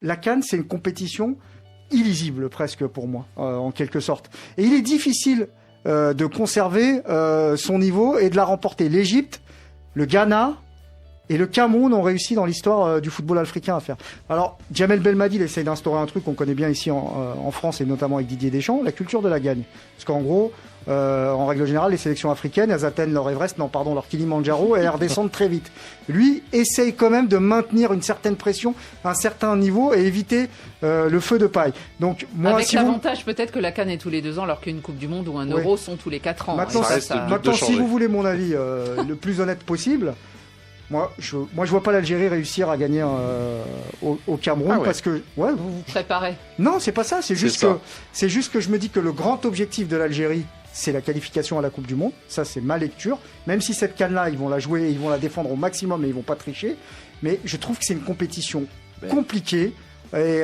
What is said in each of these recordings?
la CAN, c'est une compétition illisible presque pour moi, en quelque sorte. Et il est difficile de conserver son niveau et de la remporter. L'Égypte, le Ghana et le Cameroun ont réussi dans l'histoire du football africain à faire. Alors, Djamel Belmadi, il essaye d'instaurer un truc qu'on connaît bien ici en France et notamment avec Didier Deschamps, la culture de la gagne. Parce qu'en gros, en règle générale, les sélections africaines, elles atteignent leur Everest, leur Kilimandjaro, et elles redescendent très vite. Lui essaye quand même de maintenir une certaine pression, un certain niveau, et éviter le feu de paille. Donc, moi, avec l'avantage peut-être que la CAN est tous les 2 ans, alors qu'une Coupe du Monde ou un Euro sont tous les 4 ans. Maintenant, si vous voulez mon avis le plus honnête possible, moi, je vois pas l'Algérie réussir à gagner au Cameroun parce que vous vous préparez. Non, c'est pas ça. C'est juste que je me dis que le grand objectif de l'Algérie, c'est la qualification à la Coupe du Monde. Ça, c'est ma lecture. Même si cette CAN-là, ils vont la jouer, ils vont la défendre au maximum, et ils vont pas tricher. Mais je trouve que c'est une compétition compliquée. Et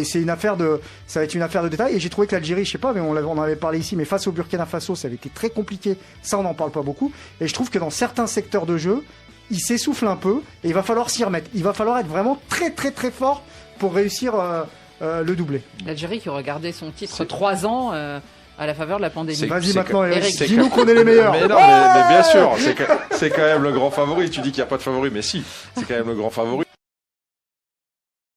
c'est ça va être une affaire de détail. Et j'ai trouvé que l'Algérie, je sais pas, mais on en avait parlé ici, mais face au Burkina Faso, ça avait été très compliqué. Ça, on n'en parle pas beaucoup. Et je trouve que dans certains secteurs de jeu, il s'essouffle un peu et il va falloir s'y remettre. Il va falloir être vraiment très très très fort pour réussir le doublé. L'Algérie qui regardait son titre 3 ans à la faveur de la pandémie. Vas-y maintenant, Eric, dis-nous qu'on est les meilleurs. Mais non, mais bien sûr, c'est quand même le grand favori. Tu dis qu'il n'y a pas de favori, mais si, c'est quand même le grand favori.